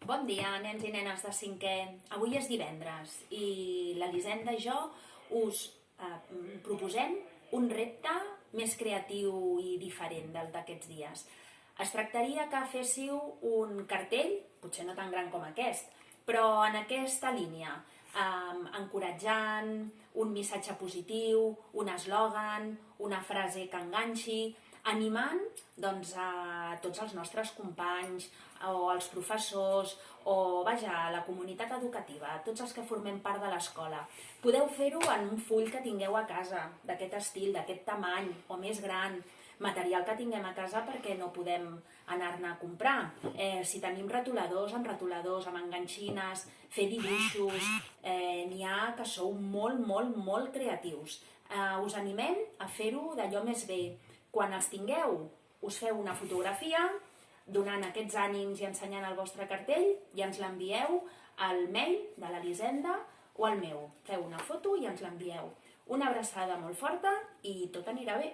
Bon dia, nens i nenes de 5è. Avui és divendres i l'Elisenda i jo us proposem un repte més creatiu i diferent del d'aquests dies. Es tractaria que féssiu un cartell, potser no tan gran com aquest, però en aquesta línia, encoratjant, un missatge positiu, un eslògan, una frase que enganxi, animant doncs, a tots els nostres companys o els professors o vaja, a la comunitat educativa, a tots els que formem part de l'escola. Podeu fer-ho en un full que tingueu a casa, d'aquest estil, d'aquest tamany o més gran, material que tinguem a casa perquè no podem anar-ne a comprar. Si tenim retoladors, amb enganxines, fer dibuixos, n'hi ha que sou molt creatius. Us animem a fer-ho d'allò més bé. Quan els tingueu, us feu una fotografia donant aquests ànims i ensenyant el vostre cartell i ens l'envieu al mail de l'Elisenda o al meu. Feu una foto i ens l'envieu. Una abraçada molt forta i tot anirà bé.